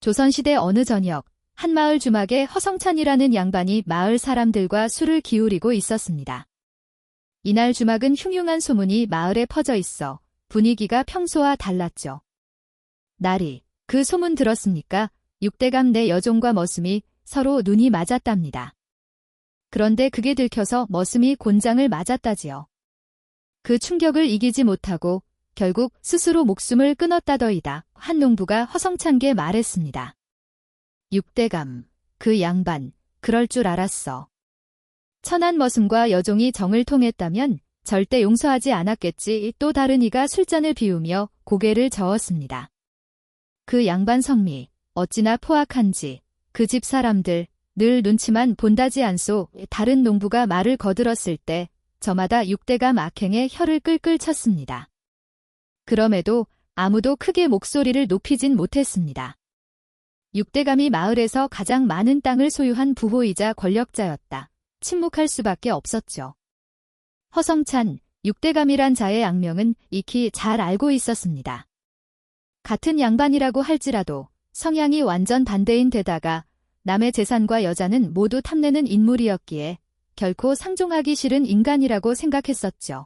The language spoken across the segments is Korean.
조선시대 어느 저녁, 한 마을 주막에 허성찬이라는 양반이 마을 사람들과 술을 기울이고 있었습니다. 이날 주막은 흉흉한 소문이 마을에 퍼져 있어 분위기가 평소와 달랐죠. 날이, 그 소문 들었습니까? 6대감 내 여종과 머슴이 서로 눈이 맞았답니다. 그런데 그게 들켜서 머슴이 곤장을 맞았다지요. 그 충격을 이기지 못하고 결국 스스로 목숨을 끊었다더이다. 한 농부가 허성찬께 말했습니다. 6대감, 그 양반, 그럴 줄 알았어. 천한 머슴과 여종이 정을 통했다면 절대 용서하지 않았겠지. 또 다른 이가 술잔을 비우며 고개를 저었습니다. 그 양반 성미, 어찌나 포악한지, 그 집 사람들, 늘 눈치만 본다지 않소. 다른 농부가 말을 거들었을 때 저마다 6대감 악행에 혀를 끌끌 쳤습니다. 그럼에도 아무도 크게 목소리를 높이진 못했습니다. 6대감이 마을에서 가장 많은 땅을 소유한 부호이자 권력자였다. 침묵할 수밖에 없었죠. 허성찬, 6대감이란 자의 악명은 익히 잘 알고 있었습니다. 같은 양반이라고 할지라도 성향이 완전 반대인 데다가 남의 재산과 여자는 모두 탐내는 인물이었기에 결코 상종하기 싫은 인간이라고 생각했었죠.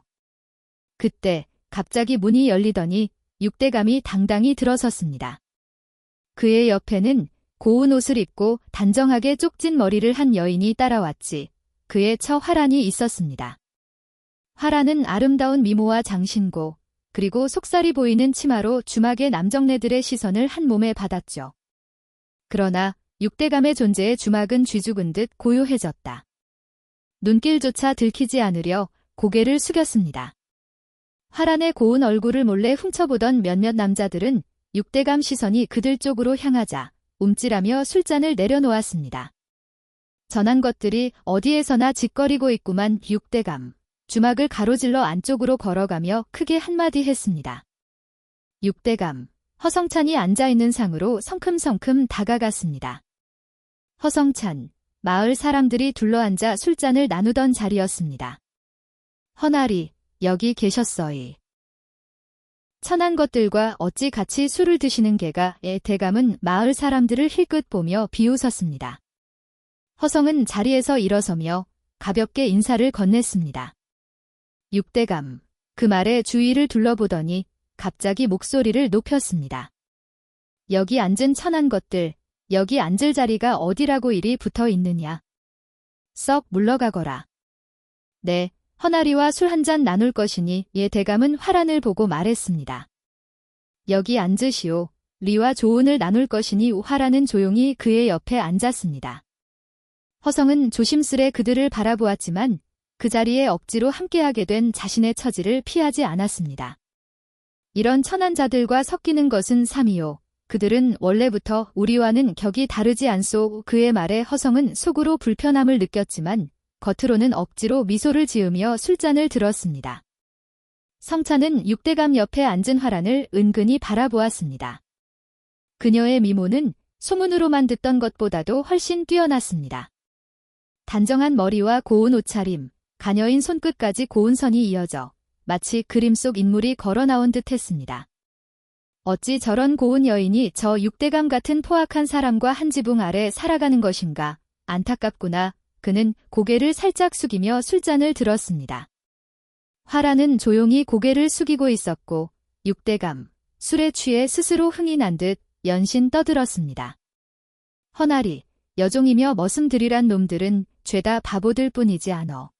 그때 갑자기 문이 열리더니 6대감이 당당히 들어섰습니다. 그의 옆에는 고운 옷을 입고 단정하게 쪽진 머리를 한 여인이 따라왔지. 그의 처 화란이 있었습니다. 화란은 아름다운 미모와 장신고, 그리고 속살이 보이는 치마로 주막의 남정네들의 시선을 한 몸에 받았죠. 그러나 6대감의 존재에 주막은 쥐죽은 듯 고요해졌다. 눈길조차 들키지 않으려 고개를 숙였습니다. 화란의 고운 얼굴을 몰래 훔쳐보던 몇몇 남자들은 6대감 시선이 그들 쪽으로 향하자 움찔하며 술잔을 내려놓았습니다. 전한 것들이 어디에서나 짓거리고 있구만. 6대감. 주막을 가로질러 안쪽으로 걸어가며 크게 한마디 했습니다. 6대감. 허성찬이 앉아있는 상으로 성큼성큼 다가갔습니다. 허성찬. 마을 사람들이 둘러앉아 술잔을 나누던 자리였습니다. 허나리, 여기 계셨어이. 천한 것들과 어찌 같이 술을 드시는 게가. 대감은 마을 사람들을 힐끗 보며 비웃었습니다. 허성은 자리에서 일어서며 가볍게 인사를 건넸습니다. 6대감, 그 말에 주위를 둘러보더니 갑자기 목소리를 높였습니다. 여기 앉은 천한 것들, 여기 앉을 자리가 어디라고 이리 붙어 있느냐. 썩 물러가거라. 네, 허나리와 술 한잔 나눌 것이니. 대감은 화란을 보고 말했습니다. 여기 앉으시오. 리와 조언을 나눌 것이니. 화란은 조용히 그의 옆에 앉았습니다. 허성은 조심스레 그들을 바라보았지만 그 자리에 억지로 함께하게 된 자신의 처지를 피하지 않았습니다. 이런 천한 자들과 섞이는 것은 삼이요. 그들은 원래부터 우리와는 격이 다르지 않소. 그의 말에 허성은 속으로 불편함을 느꼈지만 겉으로는 억지로 미소를 지으며 술잔을 들었습니다. 성찬은 6대감 옆에 앉은 화란을 은근히 바라보았습니다. 그녀의 미모는 소문으로만 듣던 것보다도 훨씬 뛰어났습니다. 단정한 머리와 고운 옷차림, 가녀인 손끝까지 고운 선이 이어져 마치 그림 속 인물이 걸어 나온 듯 했습니다. 어찌 저런 고운 여인이 저 6대감 같은 포악한 사람과 한 지붕 아래 살아가는 것인가. 안타깝구나. 그는 고개를 살짝 숙이며 술잔을 들었습니다. 화란은 조용히 고개를 숙이고 있었고 6대감, 술에 취해 스스로 흥이 난 듯 연신 떠들었습니다. 허나리, 여종이며 머슴들이란 놈들은 죄다 바보들 뿐이지 않어.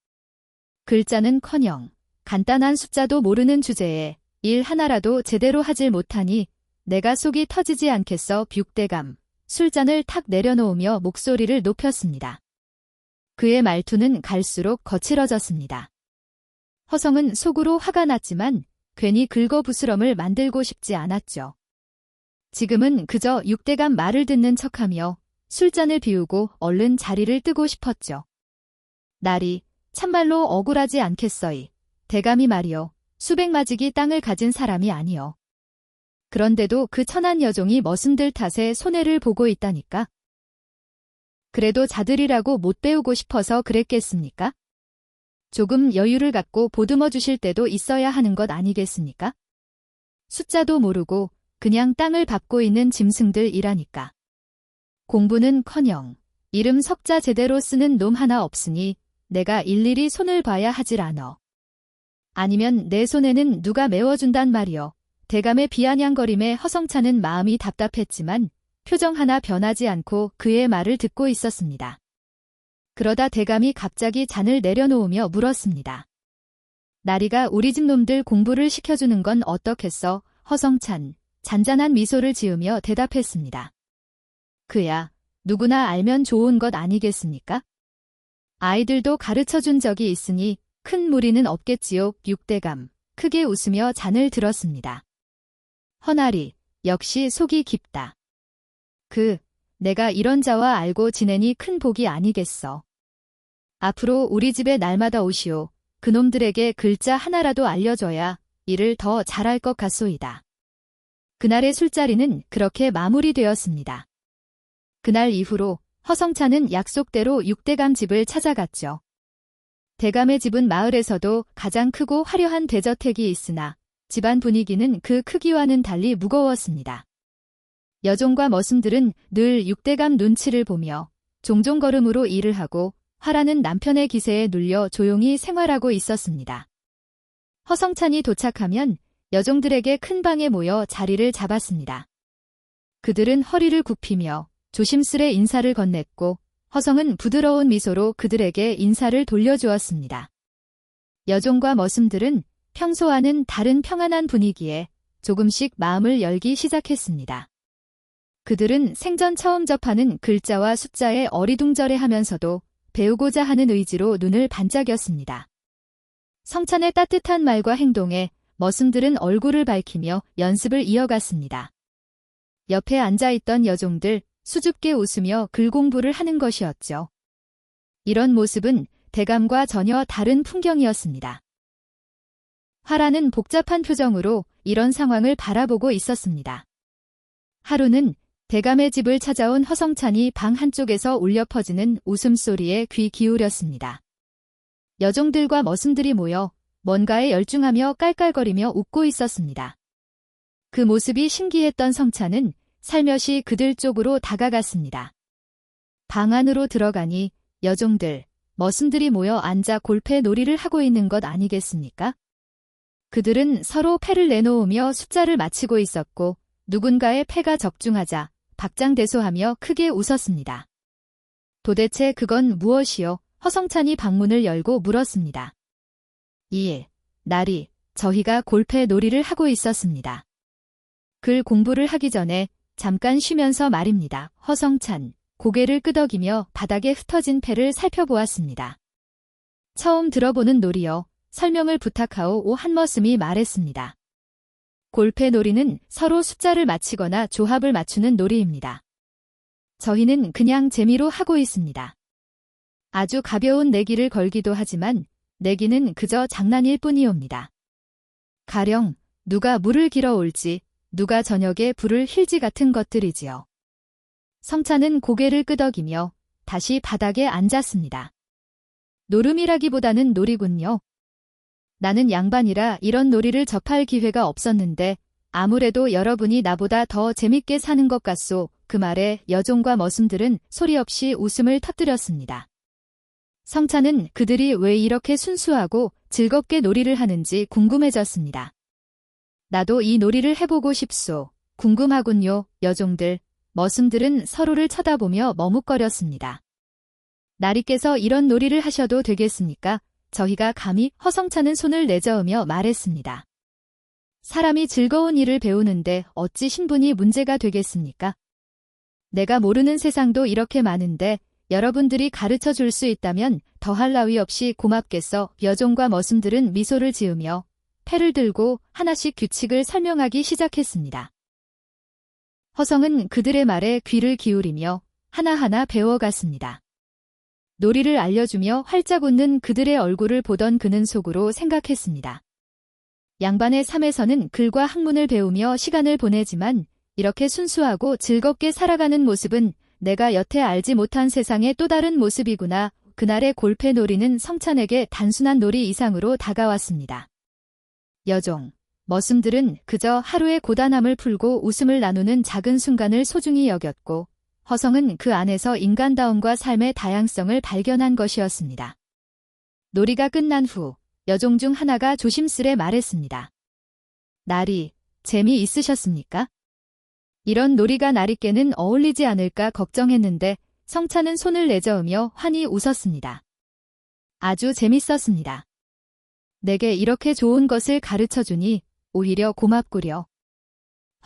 글자는커녕 간단한 숫자도 모르는 주제에 일 하나라도 제대로 하질 못하니 내가 속이 터지지 않겠어. 6대감, 술잔을 탁 내려놓으며 목소리를 높였습니다. 그의 말투는 갈수록 거칠어졌습니다. 허성은 속으로 화가 났지만 괜히 긁어부스럼을 만들고 싶지 않았죠. 지금은 그저 6대감 말을 듣는 척하며 술잔을 비우고 얼른 자리를 뜨고 싶었죠. 날이 참말로 억울하지 않겠어이. 대감이 말이요. 수백마지기 땅을 가진 사람이 아니요. 그런데도 그 천한 여종이 머슴들 탓에 손해를 보고 있다니까. 그래도 자들이라고 못 배우고 싶어서 그랬겠습니까? 조금 여유를 갖고 보듬어 주실 때도 있어야 하는 것 아니겠습니까? 숫자도 모르고 그냥 땅을 밟고 있는 짐승들이라니까. 공부는커녕 이름 석자 제대로 쓰는 놈 하나 없으니 내가 일일이 손을 봐야 하질 않어. 아니면 내 손에는 누가 메워준단 말이여. 대감의 비아냥거림에 허성찬은 마음이 답답했지만 표정 하나 변하지 않고 그의 말을 듣고 있었습니다. 그러다 대감이 갑자기 잔을 내려놓으며 물었습니다. 나리가 우리 집 놈들 공부를 시켜주는 건 어떻겠어? 허성찬 잔잔한 미소를 지으며 대답했습니다. 그야 누구나 알면 좋은 것 아니겠습니까? 아이들도 가르쳐준 적이 있으니 큰 무리는 없겠지요. 육대감 크게 웃으며 잔을 들었습니다. 허나리 역시 속이 깊다. 내가 이런 자와 알고 지내니 큰 복이 아니겠어. 앞으로 우리 집에 날마다 오시오. 그놈들에게 글자 하나라도 알려줘야 일을 더 잘할 것 같소이다. 그날의 술자리는 그렇게 마무리되었습니다. 그날 이후로 허성찬은 약속대로 육대감 집을 찾아갔죠. 대감의 집은 마을에서도 가장 크고 화려한 대저택이 있으나 집안 분위기는 그 크기와는 달리 무거웠습니다. 여종과 머슴들은 늘 육대감 눈치를 보며 종종 걸음으로 일을 하고 화라는 남편의 기세에 눌려 조용히 생활하고 있었습니다. 허성찬이 도착하면 여종들에게 큰 방에 모여 자리를 잡았습니다. 그들은 허리를 굽히며 조심스레 인사를 건넸고 허성은 부드러운 미소로 그들에게 인사를 돌려주었습니다. 여종과 머슴들은 평소와는 다른 평안한 분위기에 조금씩 마음을 열기 시작했습니다. 그들은 생전 처음 접하는 글자와 숫자에 어리둥절해하면서도 배우고자 하는 의지로 눈을 반짝였습니다. 성찬의 따뜻한 말과 행동에 머슴들은 얼굴을 밝히며 연습을 이어갔습니다. 옆에 앉아있던 여종들 수줍게 웃으며 글 공부를 하는 것이었죠. 이런 모습은 대감과 전혀 다른 풍경이었습니다. 화라는 복잡한 표정으로 이런 상황을 바라보고 있었습니다. 하루는 대감의 집을 찾아온 허성찬이 방 한쪽에서 울려 퍼지는 웃음소리에 귀 기울였습니다. 여종들과 머슴들이 모여 뭔가에 열중하며 깔깔거리며 웃고 있었습니다. 그 모습이 신기했던 성찬은 살며시 그들 쪽으로 다가갔습니다. 방 안으로 들어가니 여종들, 머슴들이 모여 앉아 골패 놀이를 하고 있는 것 아니겠습니까? 그들은 서로 패를 내놓으며 숫자를 맞히고 있었고 누군가의 패가 적중하자 박장대소하며 크게 웃었습니다. 도대체 그건 무엇이요? 허성찬이 방문을 열고 물었습니다. 날이 저희가 골패 놀이를 하고 있었습니다. 글 공부를 하기 전에 잠깐 쉬면서 말입니다. 허성찬 고개를 끄덕이며 바닥에 흩어진 패를 살펴보았습니다. 처음 들어보는 놀이요. 설명을 부탁하오. 오 한머슴이 말했습니다. 골패 놀이는 서로 숫자를 맞히거나 조합을 맞추는 놀이입니다. 저희는 그냥 재미로 하고 있습니다. 아주 가벼운 내기를 걸기도 하지만 내기는 그저 장난일 뿐이옵니다. 가령 누가 물을 길어올지, 누가 저녁에 불을 힐지 같은 것들이지요. 성찬은 고개를 끄덕이며 다시 바닥에 앉았습니다. 노름이라기보다는 놀이군요. 나는 양반이라 이런 놀이를 접할 기회가 없었는데 아무래도 여러분이 나보다 더 재밌게 사는 것 같소. 그 말에 여종과 머슴들은 소리 없이 웃음을 터뜨렸습니다. 성찬은 그들이 왜 이렇게 순수하고 즐겁게 놀이를 하는지 궁금해졌습니다. 나도 이 놀이를 해보고 싶소. 궁금하군요. 여종들, 머슴들은 서로를 쳐다보며 머뭇거렸습니다. 나리께서 이런 놀이를 하셔도 되겠습니까? 저희가 감히 허성찬은 손을 내저으며 말했습니다. 사람이 즐거운 일을 배우는데 어찌 신분이 문제가 되겠습니까? 내가 모르는 세상도 이렇게 많은데 여러분들이 가르쳐 줄 수 있다면 더할 나위 없이 고맙겠어. 여종과 머슴들은 미소를 지으며 패를 들고 하나씩 규칙을 설명하기 시작했습니다. 허성은 그들의 말에 귀를 기울이며 하나하나 배워갔습니다. 놀이를 알려주며 활짝 웃는 그들의 얼굴을 보던 그는 속으로 생각했습니다. 양반의 삶에서는 글과 학문을 배우며 시간을 보내지만 이렇게 순수하고 즐겁게 살아가는 모습은 내가 여태 알지 못한 세상의 또 다른 모습이구나. 그날의 골패 놀이는 성찬에게 단순한 놀이 이상으로 다가왔습니다. 여종, 머슴들은 그저 하루의 고단함을 풀고 웃음을 나누는 작은 순간을 소중히 여겼고 허성은 그 안에서 인간다움과 삶의 다양성을 발견한 것이었습니다. 놀이가 끝난 후 여종 중 하나가 조심스레 말했습니다. 나리, 재미있으셨습니까? 이런 놀이가 나리께는 어울리지 않을까 걱정했는데 성찬은 손을 내저으며 환히 웃었습니다. 아주 재밌었습니다. 내게 이렇게 좋은 것을 가르쳐주니 오히려 고맙구려.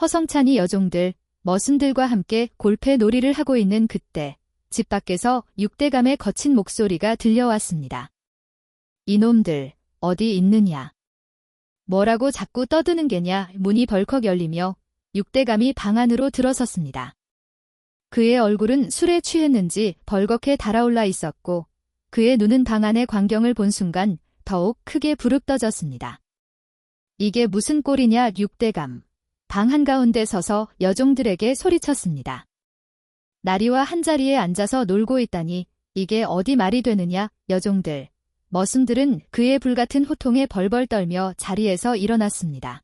허성찬이 여종들, 머슴들과 함께 골패 놀이를 하고 있는 그때 집 밖에서 육대감의 거친 목소리가 들려왔습니다. 이놈들, 어디 있느냐? 뭐라고 자꾸 떠드는 게냐? 문이 벌컥 열리며 육대감이 방 안으로 들어섰습니다. 그의 얼굴은 술에 취했는지 벌겋게 달아올라 있었고 그의 눈은 방 안의 광경을 본 순간 더욱 크게 부릅떠졌습니다. 이게 무슨 꼴이냐? 육대감. 방 한가운데 서서 여종들에게 소리쳤습니다. 나리와 한자리에 앉아서 놀고 있다니 이게 어디 말이 되느냐? 여종들. 머슴들은 그의 불같은 호통에 벌벌 떨며 자리에서 일어났습니다.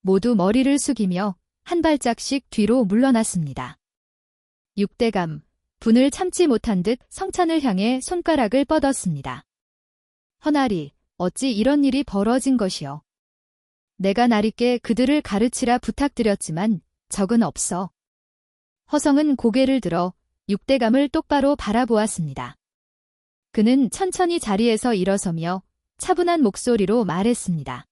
모두 머리를 숙이며 한 발짝씩 뒤로 물러났습니다. 육대감, 분을 참지 못한 듯 성찬을 향해 손가락을 뻗었습니다. 허나리, 어찌 이런 일이 벌어진 것이오? 내가 나리께 그들을 가르치라 부탁드렸지만 적은 없어. 허성은 고개를 들어 육대감을 똑바로 바라보았습니다. 그는 천천히 자리에서 일어서며 차분한 목소리로 말했습니다.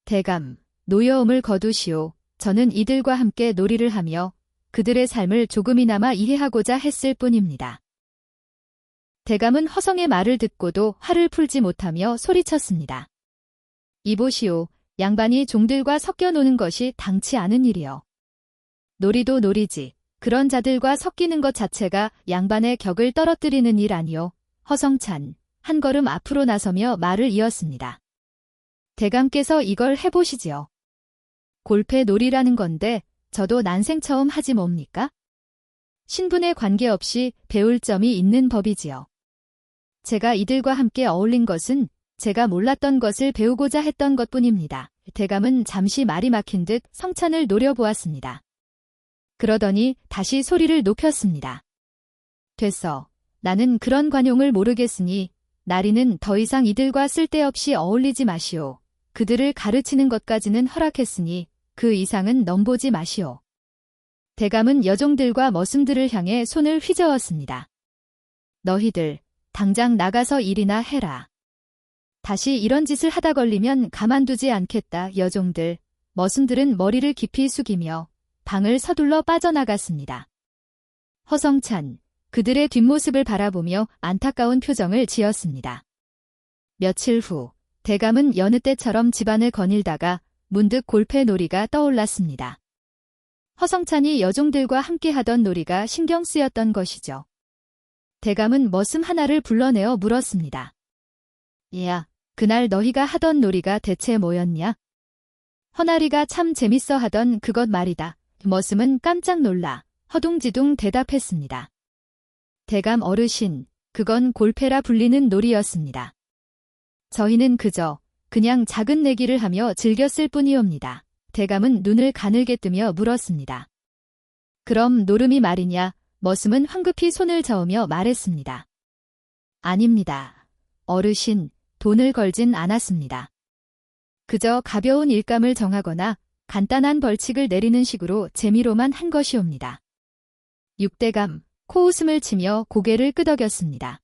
대감, 노여움을 거두시오. 저는 이들과 함께 놀이를 하며 그들의 삶을 조금이나마 이해하고자 했을 뿐입니다. 대감은 허성의 말을 듣고도 화를 풀지 못하며 소리쳤습니다. 이보시오. 양반이 종들과 섞여 노는 것이 당치 않은 일이요. 놀이도 놀이지. 그런 자들과 섞이는 것 자체가 양반의 격을 떨어뜨리는 일 아니오. 허성찬, 한 걸음 앞으로 나서며 말을 이었습니다. 대감께서 이걸 해보시지요. 골패 놀이라는 건데 저도 난생 처음 하지 뭡니까? 신분에 관계없이 배울 점이 있는 법이지요. 제가 이들과 함께 어울린 것은 제가 몰랐던 것을 배우고자 했던 것뿐입니다. 대감은 잠시 말이 막힌 듯 성찬을 노려보았습니다. 그러더니 다시 소리를 높였습니다. 됐어. 나는 그런 관용을 모르겠으니 나리는 더 이상 이들과 쓸데없이 어울리지 마시오. 그들을 가르치는 것까지는 허락했으니 그 이상은 넘보지 마시오. 대감은 여종들과 머슴들을 향해 손을 휘저었습니다. 너희들 당장 나가서 일이나 해라. 다시 이런 짓을 하다 걸리면 가만두지 않겠다. 여종들, 머슴들은 머리를 깊이 숙이며 방을 서둘러 빠져나갔습니다. 허성찬, 그들의 뒷모습을 바라보며 안타까운 표정을 지었습니다. 며칠 후, 대감은 여느 때처럼 집안을 거닐다가 문득 골패 놀이가 떠올랐습니다. 허성찬이 여종들과 함께 하던 놀이가 신경 쓰였던 것이죠. 대감은 머슴 하나를 불러내어 물었습니다. 야, 그날 너희가 하던 놀이가 대체 뭐였냐? 허나리가 참 재밌어 하던 그것 말이다. 머슴은 깜짝 놀라 허둥지둥 대답했습니다. 대감 어르신, 그건 골패라 불리는 놀이였습니다. 저희는 그냥 작은 내기를 하며 즐겼을 뿐이옵니다. 대감은 눈을 가늘게 뜨며 물었습니다. 그럼 노름이 말이냐? 머슴은 황급히 손을 저으며 말했습니다. 아닙니다. 어르신, 돈을 걸진 않았습니다. 그저 가벼운 일감을 정하거나 간단한 벌칙을 내리는 식으로 재미로만 한 것이옵니다. 육대감, 코웃음을 치며 고개를 끄덕였습니다.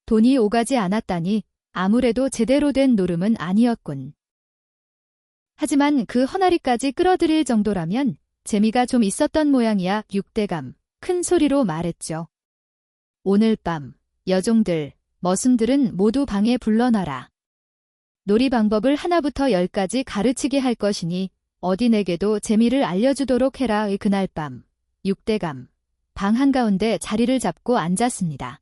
돈이 오가지 않았다니 아무래도 제대로 된 노름은 아니었군. 하지만 그 허나리까지 끌어들일 정도라면 재미가 좀 있었던 모양이야. 육대감, 큰 소리로 말했죠. 오늘 밤, 여종들, 머슴들은 모두 방에 불러놔라. 놀이 방법을 하나부터 10까지 가르치게 할 것이니 어디 내게도 재미를 알려주도록 해라. 그날 밤, 육대감, 방 한가운데 자리를 잡고 앉았습니다.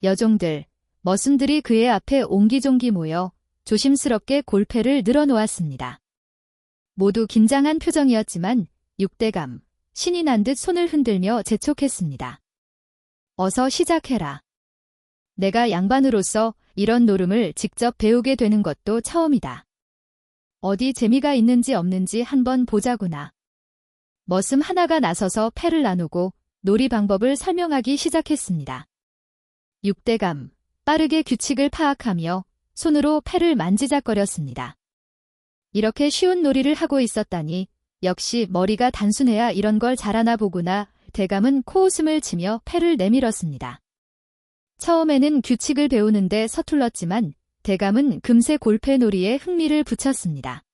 여종들, 머슴들이 그의 앞에 옹기종기 모여 조심스럽게 골패를 늘어놓았습니다. 모두 긴장한 표정이었지만 육대감, 신이 난 듯 손을 흔들며 재촉했습니다. 어서 시작해라. 내가 양반으로서 이런 노름을 직접 배우게 되는 것도 처음이다. 어디 재미가 있는지 없는지 한번 보자구나. 머슴 하나가 나서서 패를 나누고 놀이 방법을 설명하기 시작했습니다. 육대감, 빠르게 규칙을 파악하며 손으로 패를 만지작거렸습니다. 이렇게 쉬운 놀이를 하고 있었다니 역시 머리가 단순해야 이런 걸 잘하나 보구나. 대감은 코웃음을 치며 패를 내밀었습니다. 처음에는 규칙을 배우는데 서툴렀지만 대감은 금세 골패 놀이에 흥미를 붙였습니다.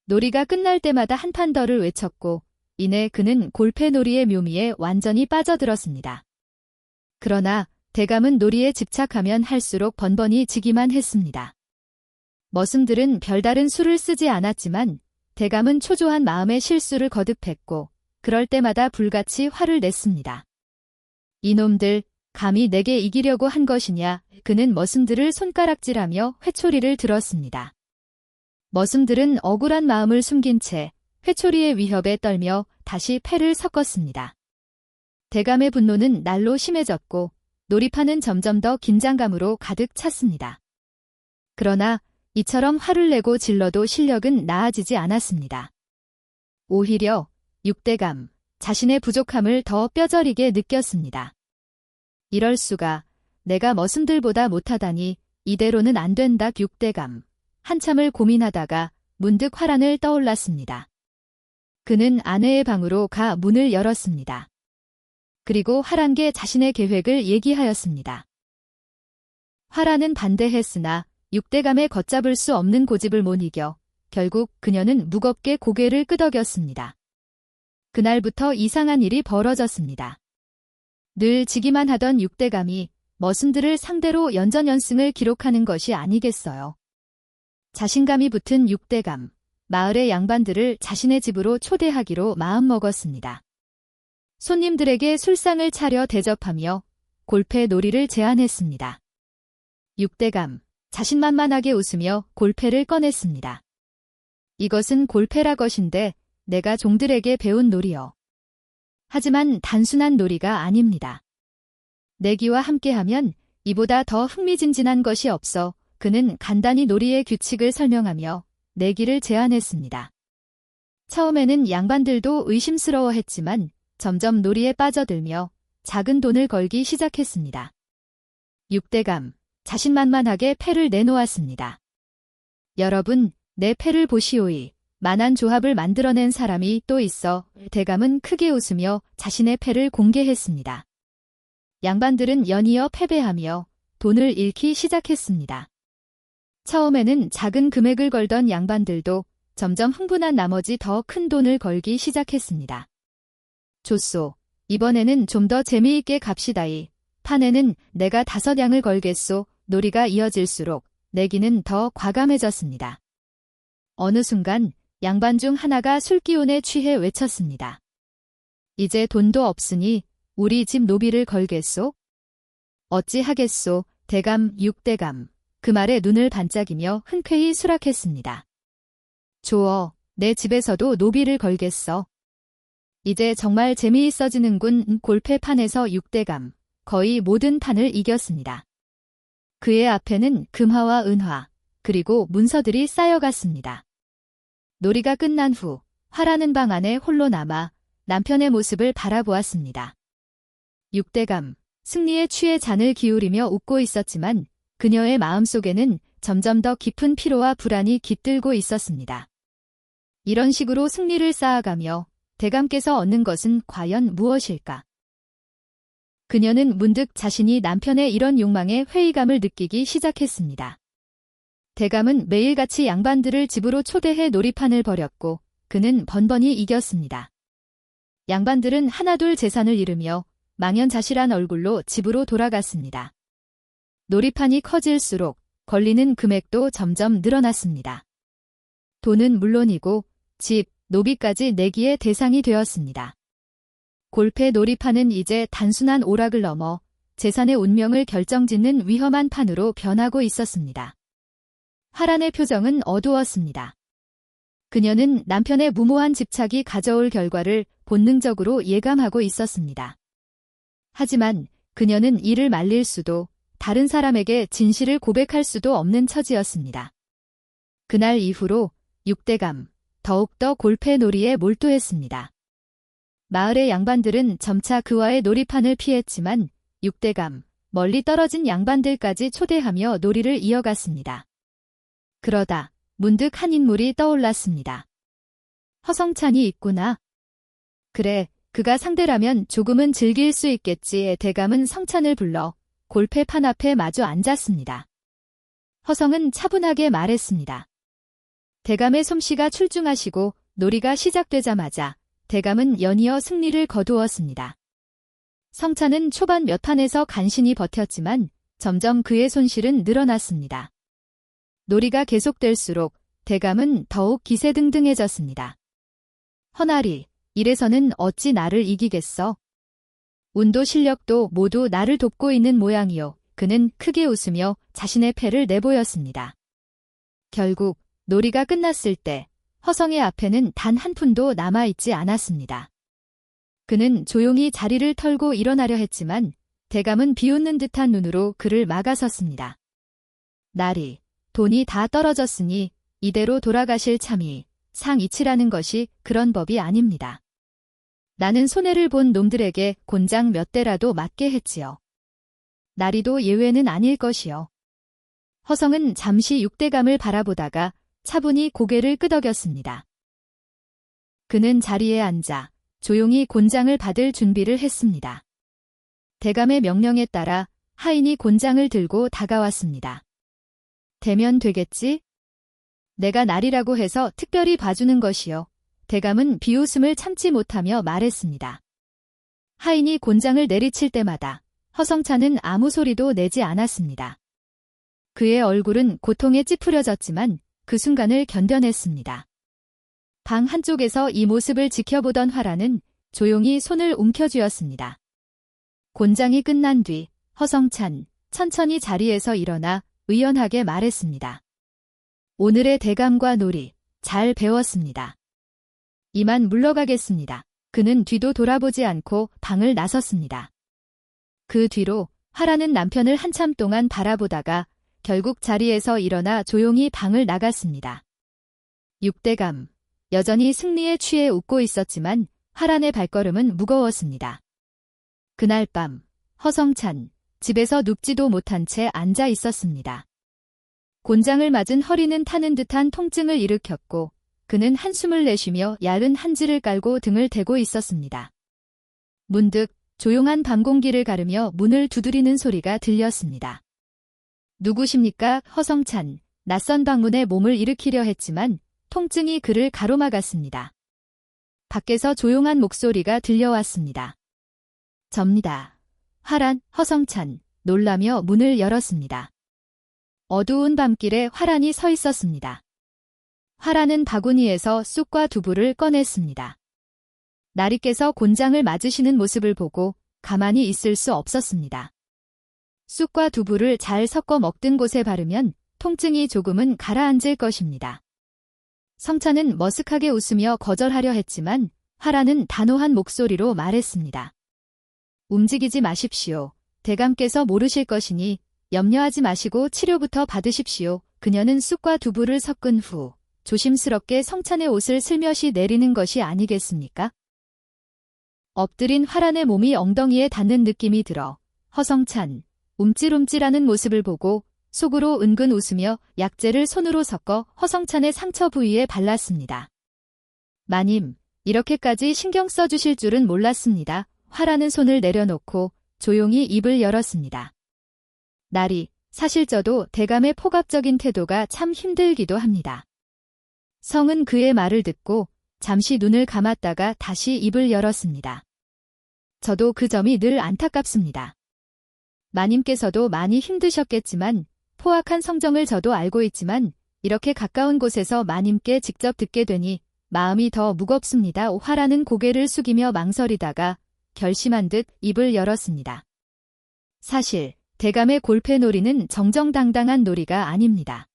놀이가 끝날 때마다 한 판 더를 외쳤고 이내 그는 골패 놀이의 묘미에 완전히 빠져들었습니다. 그러나 대감은 놀이에 집착하면 할수록 번번이 지기만 했습니다. 머슴들은 별다른 수를 쓰지 않았지만 대감은 초조한 마음에 실수를 거듭했고 그럴 때마다 불같이 화를 냈습니다. 이놈들, 감히 내게 이기려고 한 것이냐. 그는 머슴들을 손가락질하며 회초리를 들었습니다. 머슴들은 억울한 마음을 숨긴 채 회초리의 위협에 떨며 다시 패를 섞었습니다. 대감의 분노는 날로 심해졌고 놀이판은 점점 더 긴장감으로 가득 찼습니다. 그러나 이처럼 화를 내고 질러도 실력은 나아지지 않았습니다. 오히려 육대감, 자신의 부족함을 더 뼈저리게 느꼈습니다. 이럴 수가, 내가 머슴들보다 못하다니 이대로는 안 된다. 육대감, 한참을 고민하다가 문득 화란을 떠올랐습니다. 그는 아내의 방으로 가 문을 열었습니다. 그리고 화란게 자신의 계획을 얘기하였습니다. 화란은 반대했으나 육대감의 걷잡을 수 없는 고집을 못 이겨 결국 그녀는 무겁게 고개를 끄덕였습니다. 그날부터 이상한 일이 벌어졌습니다. 늘 지기만 하던 육대감이 머슴들을 상대로 연전연승을 기록하는 것이 아니겠어요. 자신감이 붙은 육대감, 마을의 양반들을 자신의 집으로 초대하기로 마음먹었습니다. 손님들에게 술상을 차려 대접하며 골패 놀이를 제안했습니다. 육대감, 자신만만하게 웃으며 골패를 꺼냈습니다. 이것은 골패라 것인데 내가 종들에게 배운 놀이요. 하지만 단순한 놀이가 아닙니다. 내기와 함께하면 이보다 더 흥미진진한 것이 없어 그는 간단히 놀이의 규칙을 설명하며 내기를 제안했습니다. 처음에는 양반들도 의심스러워했지만 점점 놀이에 빠져들며 작은 돈을 걸기 시작했습니다. 육대감, 자신만만하게 패를 내놓았습니다. 여러분, 내 패를 보시오이. 만한 조합을 만들어낸 사람이 또 있어. 대감은 크게 웃으며 자신의 패를 공개했습니다. 양반들은 연이어 패배하며 돈을 잃기 시작했습니다. 처음에는 작은 금액을 걸던 양반들도 점점 흥분한 나머지 더 큰 돈을 걸기 시작했습니다. 좋소, 이번에는 좀 더 재미있게 갑시다이. 판에는 내가 5양을 걸겠소. 놀이가 이어질수록 내기는 더 과감해졌습니다. 어느 순간 양반 중 하나가 술기운에 취해 외쳤습니다. 이제 돈도 없으니 우리 집 노비를 걸겠소? 어찌하겠소, 대감, 육대감. 그 말에 눈을 반짝이며 흔쾌히 수락했습니다. 좋어, 내 집에서도 노비를 걸겠어. 이제 정말 재미있어지는군. 골패판에서 육대감, 거의 모든 판을 이겼습니다. 그의 앞에는 금화와 은화, 그리고 문서들이 쌓여갔습니다. 놀이가 끝난 후 화라는 방 안에 홀로 남아 남편의 모습을 바라보았습니다. 육대감, 승리에 취해 잔을 기울이며 웃고 있었지만 그녀의 마음속에는 점점 더 깊은 피로와 불안이 깃들고 있었습니다. 이런 식으로 승리를 쌓아가며 대감께서 얻는 것은 과연 무엇일까? 그녀는 문득 자신이 남편의 이런 욕망에 회의감을 느끼기 시작했습니다. 대감은 매일같이 양반들을 집으로 초대해 놀이판을 벌였고 그는 번번이 이겼습니다. 양반들은 하나둘 재산을 잃으며 망연자실한 얼굴로 집으로 돌아갔습니다. 놀이판이 커질수록 걸리는 금액도 점점 늘어났습니다. 돈은 물론이고 집, 노비까지 내기의 대상이 되었습니다. 골패 놀이판은 이제 단순한 오락을 넘어 재산의 운명을 결정짓는 위험한 판으로 변하고 있었습니다. 화란의 표정은 어두웠습니다. 그녀는 남편의 무모한 집착이 가져올 결과를 본능적으로 예감하고 있었습니다. 하지만 그녀는 이를 말릴 수도 다른 사람에게 진실을 고백할 수도 없는 처지였습니다. 그날 이후로 육대감, 더욱더 골패 놀이에 몰두했습니다. 마을의 양반들은 점차 그와의 놀이판을 피했지만 육대감, 멀리 떨어진 양반들까지 초대하며 놀이를 이어갔습니다. 그러다 문득 한 인물이 떠올랐습니다. 허성찬이 있구나. 그래, 그가 상대라면 조금은 즐길 수 있겠지. 대감은 성찬을 불러 골패판 앞에 마주 앉았습니다. 허성은 차분하게 말했습니다. 대감의 솜씨가 출중하시고 놀이가 시작되자마자 대감은 연이어 승리를 거두었습니다. 성찬은 초반 몇 판에서 간신히 버텼지만 점점 그의 손실은 늘어났습니다. 놀이가 계속될수록 대감은 더욱 기세등등해졌습니다. 허나리, 이래서는 어찌 나를 이기겠어? 운도 실력도 모두 나를 돕고 있는 모양이요. 그는 크게 웃으며 자신의 패를 내보였습니다. 결국 놀이가 끝났을 때 허성의 앞에는 단 한 푼도 남아있지 않았습니다. 그는 조용히 자리를 털고 일어나려 했지만 대감은 비웃는 듯한 눈으로 그를 막아섰습니다. 나리, 돈이 다 떨어졌으니 이대로 돌아가실 참이 상이치라는 것이 그런 법이 아닙니다. 나는 손해를 본 놈들에게 곤장 몇 대라도 맞게 했지요. 나리도 예외는 아닐 것이요. 허성은 잠시 육대감을 바라보다가 차분히 고개를 끄덕였습니다. 그는 자리에 앉아 조용히 곤장을 받을 준비를 했습니다. 대감의 명령에 따라 하인이 곤장을 들고 다가왔습니다. 되면 되겠지? 내가 날이라고 해서 특별히 봐주는 것이요. 대감은 비웃음을 참지 못하며 말했습니다. 하인이 곤장을 내리칠 때마다 허성찬은 아무 소리도 내지 않았습니다. 그의 얼굴은 고통에 찌푸려졌지만 그 순간을 견뎌냈습니다. 방 한쪽에서 이 모습을 지켜보던 화란은 조용히 손을 움켜쥐었습니다. 곤장이 끝난 뒤 허성찬 천천히 자리에서 일어나 의연하게 말했습니다. 오늘의 대감과 놀이 잘 배웠습니다. 이만 물러가겠습니다. 그는 뒤도 돌아보지 않고 방을 나섰습니다. 그 뒤로 화란은 남편을 한참 동안 바라보다가 결국 자리에서 일어나 조용히 방을 나갔습니다. 육대감, 여전히 승리에 취해 웃고 있었지만 화란의 발걸음은 무거웠습니다. 그날 밤 허성찬 집에서 눕지도 못한 채 앉아 있었습니다. 곤장을 맞은 허리는 타는 듯한 통증을 일으켰고 그는 한숨을 내쉬며 얇은 한지를 깔고 등을 대고 있었습니다. 문득 조용한 밤 공기를 가르며 문을 두드리는 소리가 들렸습니다. 누구십니까? 허성찬, 낯선 방문에 몸을 일으키려 했지만 통증이 그를 가로막았습니다. 밖에서 조용한 목소리가 들려왔습니다. 접니다. 화란, 허성찬, 놀라며 문을 열었습니다. 어두운 밤길에 화란이 서 있었습니다. 화란은 바구니에서 쑥과 두부를 꺼냈습니다. 나리께서 곤장을 맞으시는 모습을 보고 가만히 있을 수 없었습니다. 쑥과 두부를 잘 섞어 먹던 곳에 바르면 통증이 조금은 가라앉을 것입니다. 성찬은 머쓱하게 웃으며 거절하려 했지만 화란은 단호한 목소리로 말했습니다. 움직이지 마십시오. 대감께서 모르실 것이니 염려하지 마시고 치료부터 받으십시오. 그녀는 쑥과 두부를 섞은 후 조심스럽게 성찬의 옷을 슬며시 내리는 것이 아니겠습니까? 엎드린 화란의 몸이 엉덩이에 닿는 느낌이 들어 허성찬, 움찔움찔하는 모습을 보고 속으로 은근 웃으며 약재를 손으로 섞어 허성찬의 상처 부위에 발랐습니다. 마님, 이렇게까지 신경 써주실 줄은 몰랐습니다. 화란은 손을 내려놓고 조용히 입을 열었습니다. 나리, 사실 저도 대감의 포갑적인 태도가 참 힘들기도 합니다. 성은 그의 말을 듣고 잠시 눈을 감았다가 다시 입을 열었습니다. 저도 그 점이 늘 안타깝습니다. 마님께서도 많이 힘드셨겠지만 포악한 성정을 저도 알고 있지만 이렇게 가까운 곳에서 마님께 직접 듣게 되니 마음이 더 무겁습니다. 화란은 고개를 숙이며 망설이다가 결심한 듯 입을 열었습니다. 사실 대감의 골패놀이는 정정당당한 놀이가 아닙니다.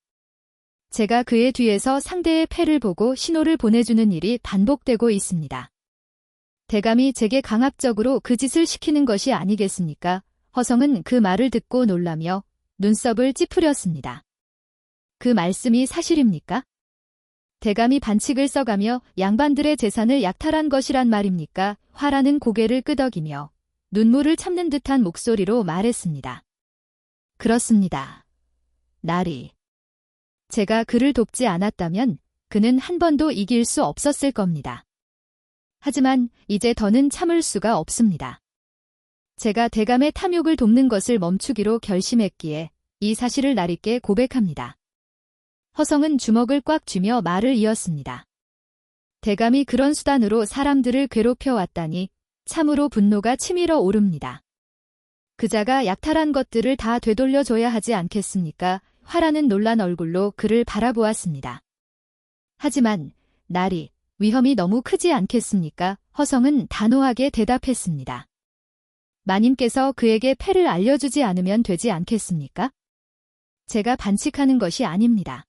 제가 그의 뒤에서 상대의 패를 보고 신호를 보내주는 일이 반복되고 있습니다. 대감이 제게 강압적으로 그 짓을 시키는 것이 아니겠습니까? 허성은 그 말을 듣고 놀라며 눈썹을 찌푸렸습니다. 그 말씀이 사실입니까? 대감이 반칙을 써가며 양반들의 재산을 약탈한 것이란 말입니까? 화라는 고개를 끄덕이며 눈물을 참는 듯한 목소리로 말했습니다. 그렇습니다. 나리. 제가 그를 돕지 않았다면 그는 한 번도 이길 수 없었을 겁니다. 하지만 이제 더는 참을 수가 없습니다. 제가 대감의 탐욕을 돕는 것을 멈추기로 결심했기에 이 사실을 나리께 고백합니다. 허성은 주먹을 꽉 쥐며 말을 이었습니다. 대감이 그런 수단으로 사람들을 괴롭혀왔다니 참으로 분노가 치밀어 오릅니다. 그자가 약탈한 것들을 다 되돌려줘야 하지 않겠습니까? 화라는 놀란 얼굴로 그를 바라보았습니다. 하지만 나리, 위험이 너무 크지 않겠습니까? 허성은 단호하게 대답했습니다. 마님께서 그에게 패를 알려주지 않으면 되지 않겠습니까? 제가 반칙하는 것이 아닙니다.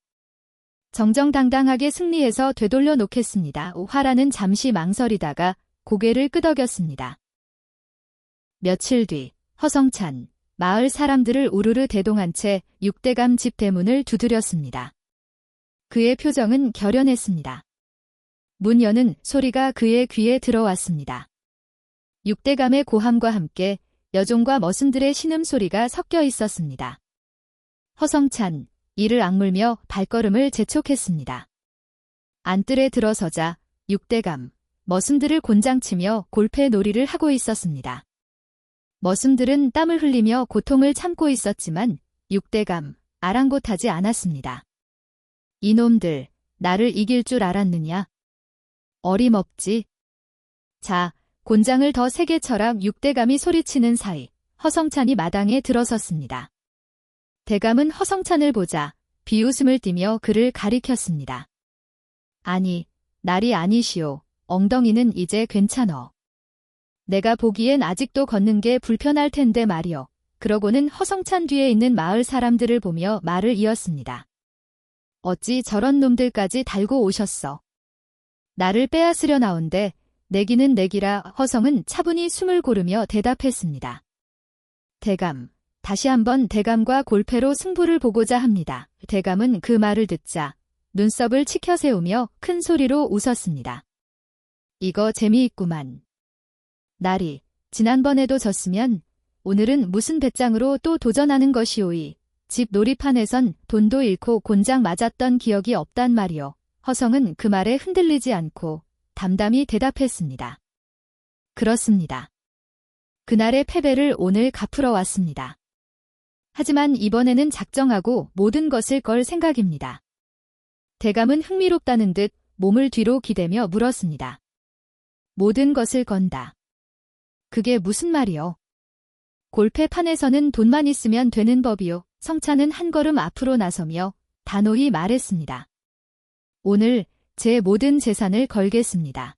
정정당당하게 승리해서 되돌려 놓겠습니다. 화라는 잠시 망설이다가 고개를 끄덕였습니다. 며칠 뒤 허성찬, 마을 사람들을 우르르 대동한 채 육대감 집 대문을 두드렸습니다. 그의 표정은 결연했습니다. 문 여는 소리가 그의 귀에 들어왔습니다. 육대감의 고함과 함께 여종과 머슴들의 신음소리가 섞여 있었습니다. 허성찬, 이를 악물며 발걸음을 재촉했습니다. 안뜰에 들어서자 육대감, 머슴들을 곤장치며 골패놀이를 하고 있었습니다. 머슴들은 땀을 흘리며 고통을 참고 있었지만 육대감, 아랑곳하지 않았습니다. 이놈들, 나를 이길 줄 알았느냐? 어림없지. 자, 곤장을 더 세게 쳐라. 육대감이 소리치는 사이 허성찬이 마당에 들어섰습니다. 대감은 허성찬을 보자 비웃음을 띠며 그를 가리켰습니다. 아니, 날이 아니시오. 엉덩이는 이제 괜찮어. 내가 보기엔 아직도 걷는 게 불편할 텐데 말이여. 그러고는 허성찬 뒤에 있는 마을 사람들을 보며 말을 이었습니다. 어찌 저런 놈들까지 달고 오셨어. 나를 빼앗으려 나온데 내기는 내기라. 허성은 차분히 숨을 고르며 대답했습니다. 대감, 다시 한번 대감과 골패로 승부를 보고자 합니다. 대감은 그 말을 듣자 눈썹을 치켜세우며 큰 소리로 웃었습니다. 이거 재미있구만. 나리, 지난번에도 졌으면 오늘은 무슨 배짱으로 또 도전하는 것이오이. 집 놀이판에선 돈도 잃고 곤장 맞았던 기억이 없단 말이오. 허성은 그 말에 흔들리지 않고 담담히 대답했습니다. 그렇습니다. 그날의 패배를 오늘 갚으러 왔습니다. 하지만 이번에는 작정하고 모든 것을 걸 생각입니다. 대감은 흥미롭다는 듯 몸을 뒤로 기대며 물었습니다. 모든 것을 건다. 그게 무슨 말이요? 골패판에서는 돈만 있으면 되는 법이요. 성찬은 한 걸음 앞으로 나서며 단호히 말했습니다. 오늘 제 모든 재산을 걸겠습니다.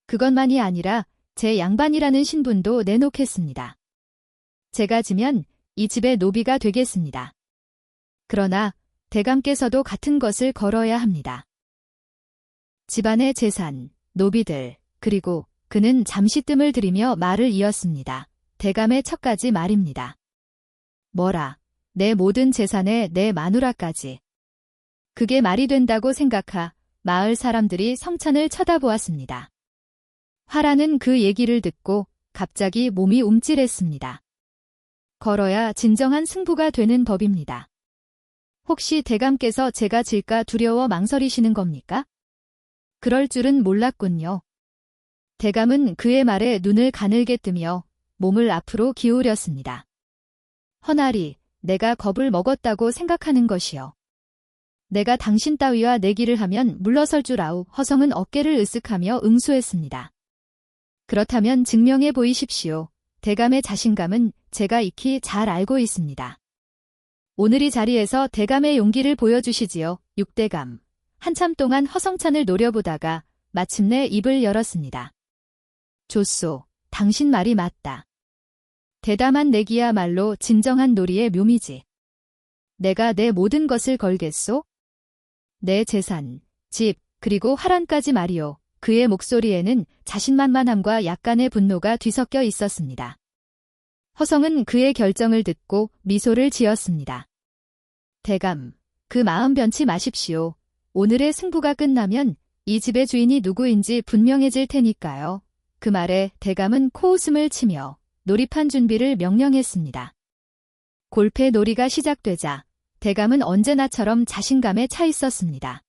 그것만이 아니라 제 양반이라는 신분도 내놓겠습니다. 제가 지면 이 집의 노비가 되겠습니다. 그러나 대감께서도 같은 것을 걸어야 합니다. 집안의 재산, 노비들, 그리고 그는 잠시 뜸을 들이며 말을 이었습니다. 대감의 첫 가지 말입니다. 뭐라, 내 모든 재산에 내 마누라까지. 그게 말이 된다고 생각하 마을 사람들이 성찬을 쳐다보았습니다. 화라는 그 얘기를 듣고 갑자기 몸이 움찔했습니다. 걸어야 진정한 승부가 되는 법입니다. 혹시 대감께서 제가 질까 두려워 망설이시는 겁니까? 그럴 줄은 몰랐군요. 대감은 그의 말에 눈을 가늘게 뜨며 몸을 앞으로 기울였습니다. 허나리, 내가 겁을 먹었다고 생각하는 것이요. 내가 당신 따위와 내기를 하면 물러설 줄 아우. 허성은 어깨를 으쓱하며 응수했습니다. 그렇다면 증명해 보이십시오. 대감의 자신감은 제가 익히 잘 알고 있습니다. 오늘 이 자리에서 대감의 용기를 보여주시지요. 육대감. 한참 동안 허성찬을 노려보다가 마침내 입을 열었습니다. 좋소, 당신 말이 맞다. 대담한 내기야말로 진정한 놀이의 묘미지. 내가 내 모든 것을 걸겠소? 내 재산, 집, 그리고 화란까지 말이오. 그의 목소리에는 자신만만함과 약간의 분노가 뒤섞여 있었습니다. 허성은 그의 결정을 듣고 미소를 지었습니다. 대감, 그 마음 변치 마십시오. 오늘의 승부가 끝나면 이 집의 주인이 누구인지 분명해질 테니까요. 그 말에 대감은 코웃음을 치며 놀이판 준비를 명령했습니다. 골패 놀이가 시작되자 대감은 언제나처럼 자신감에 차 있었습니다.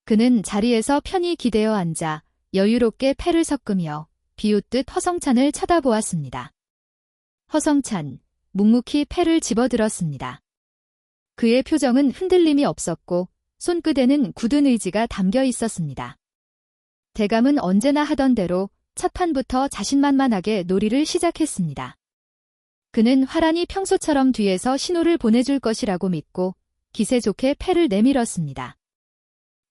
그는 자리에서 편히 기대어 앉아 여유롭게 패를 섞으며 비웃듯 허성찬을 쳐다보았습니다. 허성찬, 묵묵히 패를 집어들었습니다. 그의 표정은 흔들림이 없었고 손끝에는 굳은 의지가 담겨 있었습니다. 대감은 언제나 하던 대로 첫 판부터 자신만만하게 놀이를 시작했습니다. 그는 화란히 평소처럼 뒤에서 신호를 보내줄 것이라고 믿고 기세 좋게 패를 내밀었습니다.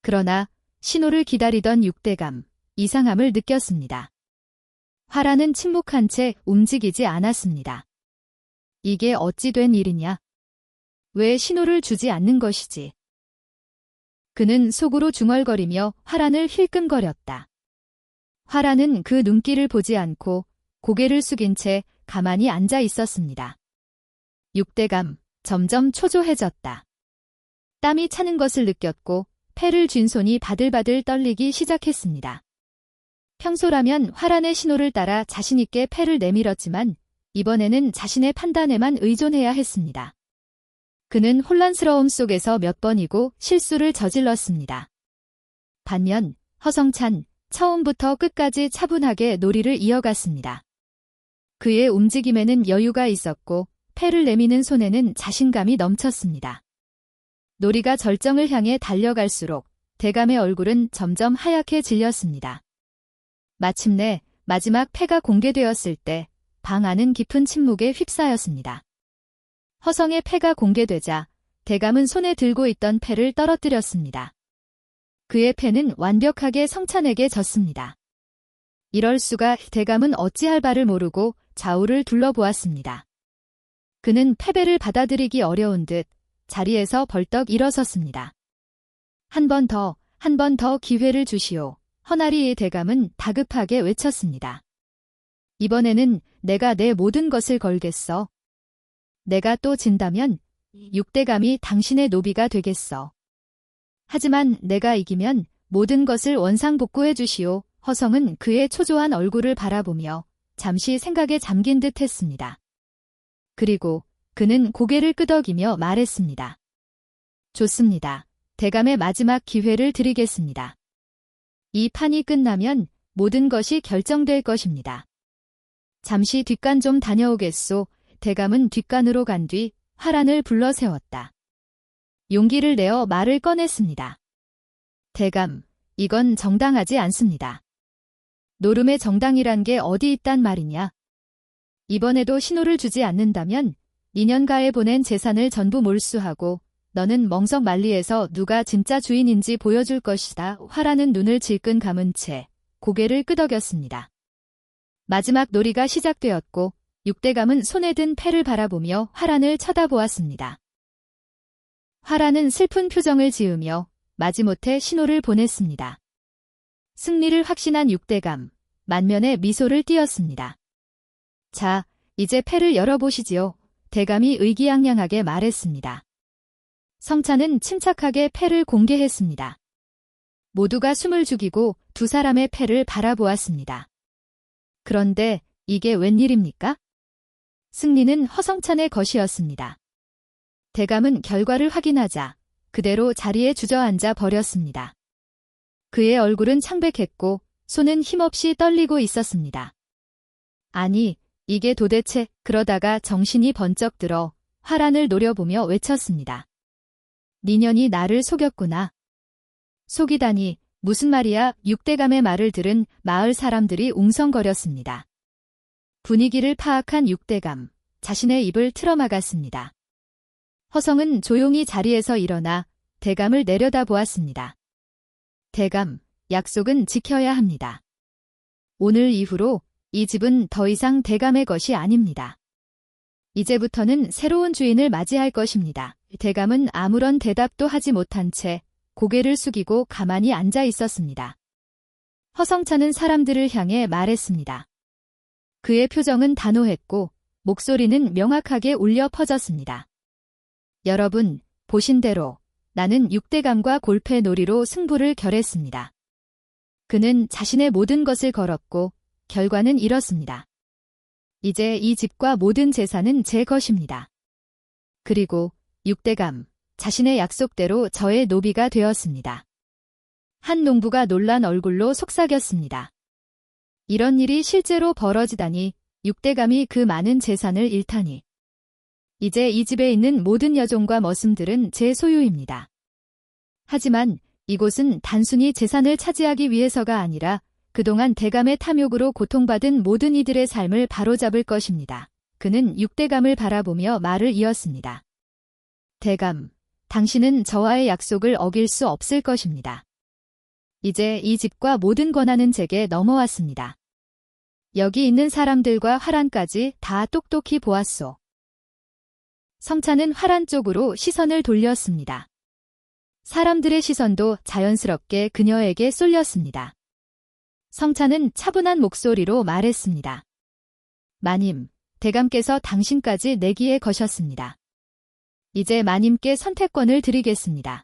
그러나 신호를 기다리던 육대감, 이상함을 느꼈습니다. 화란은 침묵한 채 움직이지 않았습니다. 이게 어찌 된 일이냐? 왜 신호를 주지 않는 것이지? 그는 속으로 중얼거리며 화란을 힐끔거렸다. 화란은 그 눈길을 보지 않고 고개를 숙인 채 가만히 앉아 있었습니다. 육대감, 점점 초조해졌다. 땀이 차는 것을 느꼈고 패를 쥔 손이 바들바들 떨리기 시작했습니다. 평소라면 화란의 신호를 따라 자신있게 패를 내밀었지만 이번에는 자신의 판단에만 의존해야 했습니다. 그는 혼란스러움 속에서 몇 번이고 실수를 저질렀습니다. 반면 허성찬, 처음부터 끝까지 차분하게 놀이를 이어갔습니다. 그의 움직임에는 여유가 있었고 패를 내미는 손에는 자신감이 넘쳤습니다. 놀이가 절정을 향해 달려갈수록 대감의 얼굴은 점점 하얗게 질렸습니다. 마침내 마지막 패가 공개되었을 때 방 안은 깊은 침묵에 휩싸였습니다. 허성의 패가 공개되자 대감은 손에 들고 있던 패를 떨어뜨렸습니다. 그의 패는 완벽하게 성찬에게 졌습니다. 이럴 수가. 대감은 어찌할 바를 모르고 좌우를 둘러보았습니다. 그는 패배를 받아들이기 어려운 듯 자리에서 벌떡 일어섰습니다. 한 번 더 기회를 주시오. 허나리의 대감은 다급하게 외쳤습니다. 이번에는 내가 내 모든 것을 걸겠어. 내가 또 진다면 육대감이 당신의 노비가 되겠어. 하지만 내가 이기면 모든 것을 원상복구해 주시오. 허성은 그의 초조한 얼굴을 바라보며 잠시 생각에 잠긴 듯 했습니다. 그리고 그는 고개를 끄덕이며 말했습니다. 좋습니다. 대감의 마지막 기회를 드리겠습니다. 이 판이 끝나면 모든 것이 결정될 것입니다. 잠시 뒷간 좀 다녀오겠소. 대감은 뒷간으로 간 뒤 화란을 불러 세웠다. 용기를 내어 말을 꺼냈습니다. 대감, 이건 정당하지 않습니다. 노름의 정당이란 게 어디 있단 말이냐? 이번에도 신호를 주지 않는다면 2년가에 보낸 재산을 전부 몰수하고 너는 멍석만리에서 누가 진짜 주인인지 보여줄 것이다. 화란은 눈을 질끈 감은 채 고개를 끄덕였습니다. 마지막 놀이가 시작되었고 육대감은 손에 든 패를 바라보며 화란을 쳐다보았습니다. 화란은 슬픈 표정을 지으며 마지못해 신호를 보냈습니다. 승리를 확신한 육대감, 만면에 미소를 띄었습니다. 자, 이제 패를 열어보시지요. 대감이 의기양양하게 말했습니다. 성찬은 침착하게 패를 공개했습니다. 모두가 숨을 죽이고 두 사람의 패를 바라보았습니다. 그런데 이게 웬일입니까? 승리는 허성찬의 것이었습니다. 대감은 결과를 확인하자 그대로 자리에 주저앉아 버렸습니다. 그의 얼굴은 창백했고 손은 힘없이 떨리고 있었습니다. 아니, 이게 도대체. 그러다가 정신이 번쩍 들어 화란을 노려보며 외쳤습니다. 니년이 나를 속였구나. 속이다니 무슨 말이야. 육대감의 말을 들은 마을 사람들이 웅성거렸습니다. 분위기를 파악한 육대감, 자신의 입을 틀어막았습니다. 허성은 조용히 자리에서 일어나 대감을 내려다보았습니다. 대감, 약속은 지켜야 합니다. 오늘 이후로 이 집은 더 이상 대감의 것이 아닙니다. 이제부터는 새로운 주인을 맞이할 것입니다. 대감은 아무런 대답도 하지 못한 채 고개를 숙이고 가만히 앉아 있었습니다. 허성찬은 사람들을 향해 말했습니다. 그의 표정은 단호했고 목소리는 명확하게 울려 퍼졌습니다. 여러분, 보신 대로 나는 육대감과 골패놀이로 승부를 겨랬습니다. 그는 자신의 모든 것을 걸었고 결과는 이렇습니다. 이제 이 집과 모든 재산은 제 것입니다. 그리고 육대감, 자신의 약속대로 저의 노비가 되었습니다. 한 농부가 놀란 얼굴로 속삭였습니다. 이런 일이 실제로 벌어지다니, 육대감이 그 많은 재산을 잃다니. 이제 이 집에 있는 모든 여종과 머슴들은 제 소유입니다. 하지만 이곳은 단순히 재산을 차지하기 위해서가 아니라 그동안 대감의 탐욕으로 고통받은 모든 이들의 삶을 바로잡을 것입니다. 그는 육대감을 바라보며 말을 이었습니다. 대감, 당신은 저와의 약속을 어길 수 없을 것입니다. 이제 이 집과 모든 권한은 제게 넘어왔습니다. 여기 있는 사람들과 화란까지 다 똑똑히 보았소. 성찬은 화란 쪽으로 시선을 돌렸습니다. 사람들의 시선도 자연스럽게 그녀에게 쏠렸습니다. 성찬은 차분한 목소리로 말했습니다. 마님, 대감께서 당신까지 내기에 거셨습니다. 이제 마님께 선택권을 드리겠습니다.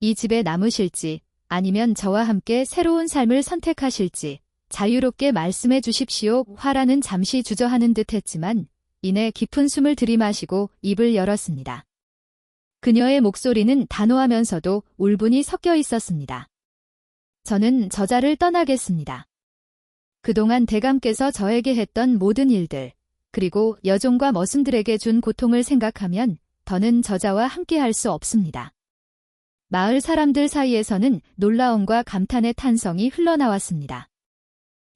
이 집에 남으실지 아니면 저와 함께 새로운 삶을 선택하실지 자유롭게 말씀해 주십시오. 화란은 잠시 주저하는 듯 했지만 이내 깊은 숨을 들이마시고 입을 열었습니다. 그녀의 목소리는 단호하면서도 울분이 섞여 있었습니다. 저는 저자를 떠나겠습니다. 그동안 대감께서 저에게 했던 모든 일들, 그리고 여종과 머슴들에게 준 고통을 생각하면 더는 저자와 함께할 수 없습니다. 마을 사람들 사이에서는 놀라움과 감탄의 탄성이 흘러나왔습니다.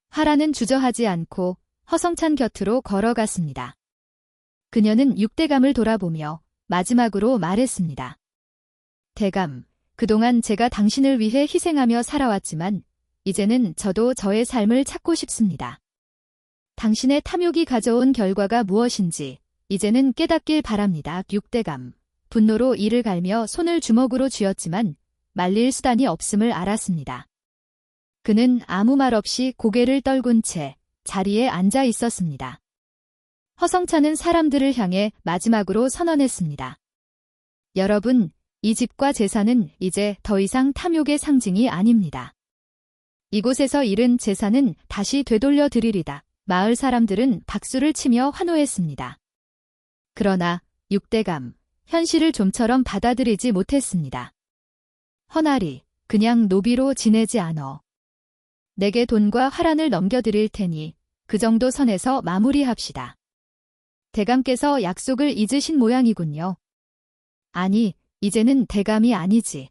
화란은 주저하지 않고 허성찬 곁으로 걸어갔습니다. 그녀는 육대감을 돌아보며 마지막으로 말했습니다. 대감, 그동안 제가 당신을 위해 희생하며 살아왔지만 이제는 저도 저의 삶을 찾고 싶습니다. 당신의 탐욕이 가져온 결과가 무엇인지 이제는 깨닫길 바랍니다. 육대감, 분노로 이를 갈며 손을 주먹으로 쥐었지만 말릴 수단이 없음을 알았습니다. 그는 아무 말 없이 고개를 떨군 채 자리에 앉아 있었습니다. 허성찬은 사람들을 향해 마지막으로 선언했습니다. 여러분, 이 집과 재산은 이제 더 이상 탐욕의 상징이 아닙니다. 이곳에서 잃은 재산은 다시 되돌려 드리리다. 마을 사람들은 박수를 치며 환호했습니다. 그러나 육대감, 현실을 좀처럼 받아들이지 못했습니다. 허나리, 그냥 노비로 지내지 않어. 내게 돈과 화란을 넘겨드릴 테니 그 정도 선에서 마무리합시다. 대감께서 약속을 잊으신 모양이군요. 아니, 이제는 대감이 아니지.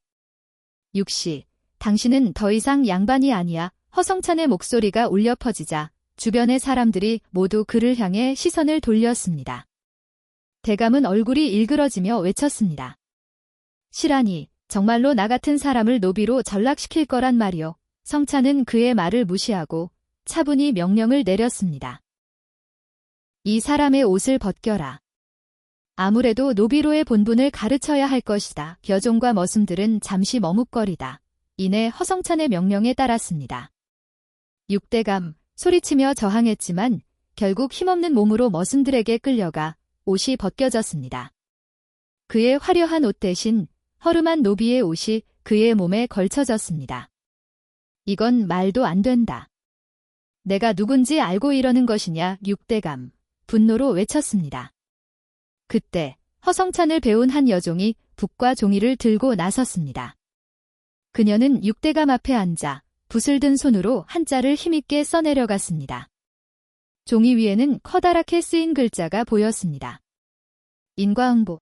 육씨, 당신은 더 이상 양반이 아니야. 허성찬의 목소리가 울려 퍼지자 주변의 사람들이 모두 그를 향해 시선을 돌렸습니다. 대감은 얼굴이 일그러지며 외쳤습니다. 실하니 정말로 나 같은 사람을 노비로 전락시킬 거란 말이오. 성찬은 그의 말을 무시하고 차분히 명령을 내렸습니다. 이 사람의 옷을 벗겨라. 아무래도 노비로의 본분을 가르쳐야 할 것이다. 여종과 머슴들은 잠시 머뭇거리다. 이내 허성찬의 명령에 따랐습니다. 육대감, 소리치며 저항했지만 결국 힘없는 몸으로 머슴들에게 끌려가 옷이 벗겨졌습니다. 그의 화려한 옷 대신 허름한 노비의 옷이 그의 몸에 걸쳐졌습니다. 이건 말도 안 된다. 내가 누군지 알고 이러는 것이냐. 육대감, 분노로 외쳤습니다. 그때 허성찬을 배운 한 여종이 붓과 종이를 들고 나섰습니다. 그녀는 육대감 앞에 앉아 붓을 든 손으로 한자를 힘있게 써내려갔습니다. 종이 위에는 커다랗게 쓰인 글자가 보였습니다. 인과응보.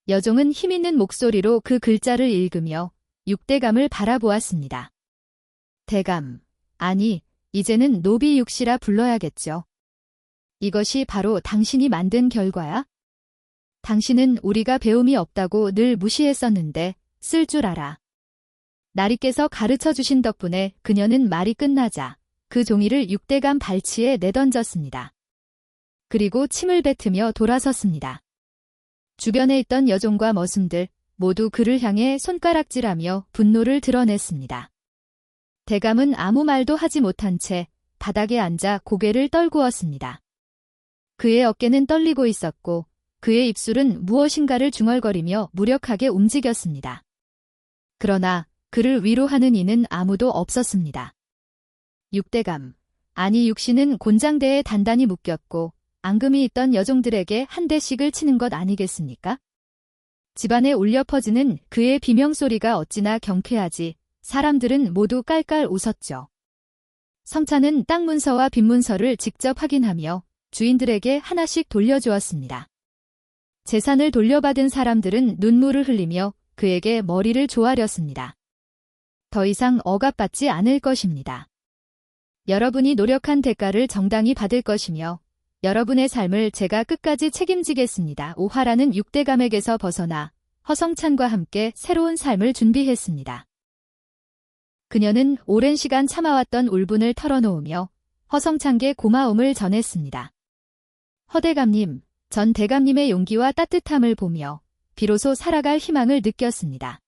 여종은 힘있는 목소리로 그 글자를 읽으며 육대감을 바라보았습니다. 대감, 아니, 이제는 노비 육시라 불러야겠죠. 이것이 바로 당신이 만든 결과야? 당신은 우리가 배움이 없다고 늘 무시했었는데 쓸 줄 알아. 나리께서 가르쳐 주신 덕분에 그녀는 말이 끝나자 그 종이를 육대감 발치에 내던졌습니다. 그리고 침을 뱉으며 돌아섰습니다. 주변에 있던 여종과 머슴들 모두 그를 향해 손가락질하며 분노를 드러냈습니다. 대감은 아무 말도 하지 못한 채 바닥에 앉아 고개를 떨구었습니다. 그의 어깨는 떨리고 있었고 그의 입술은 무엇인가를 중얼거리며 무력하게 움직였습니다. 그러나 그를 위로하는 이는 아무도 없었습니다. 육대감, 아니 육신은 곤장대에 단단히 묶였고 앙금이 있던 여종들에게 한 대씩을 치는 것 아니겠습니까? 집안에 울려 퍼지는 그의 비명소리가 어찌나 경쾌하지 사람들은 모두 깔깔 웃었죠. 성찬은 땅 문서와 빈 문서를 직접 확인하며 주인들에게 하나씩 돌려주었습니다. 재산을 돌려받은 사람들은 눈물을 흘리며 그에게 머리를 조아렸습니다. 더 이상 억압받지 않을 것입니다. 여러분이 노력한 대가를 정당히 받을 것이며 여러분의 삶을 제가 끝까지 책임지겠습니다. 오하라는 육대감에게서 벗어나 허성찬과 함께 새로운 삶을 준비했습니다. 그녀는 오랜 시간 참아왔던 울분을 털어놓으며 허성찬께 고마움을 전했습니다. 허대감님, 전 대감님의 용기와 따뜻함을 보며 비로소 살아갈 희망을 느꼈습니다.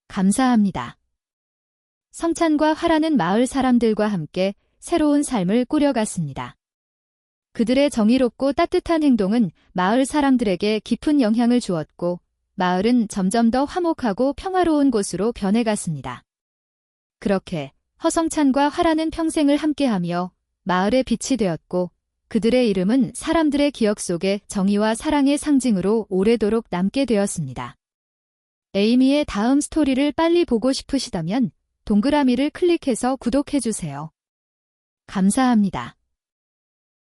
감사합니다. 성찬과 화라는 마을 사람들과 함께 새로운 삶을 꾸려갔습니다. 그들의 정의롭고 따뜻한 행동은 마을 사람들에게 깊은 영향을 주었고 마을은 점점 더 화목하고 평화로운 곳으로 변해갔습니다. 그렇게 허성찬과 화라는 평생을 함께하며 마을의 빛이 되었고 그들의 이름은 사람들의 기억 속에 정의와 사랑의 상징으로 오래도록 남게 되었습니다. 에이미의 다음 스토리를 빨리 보고 싶으시다면 동그라미를 클릭해서 구독해주세요. 감사합니다.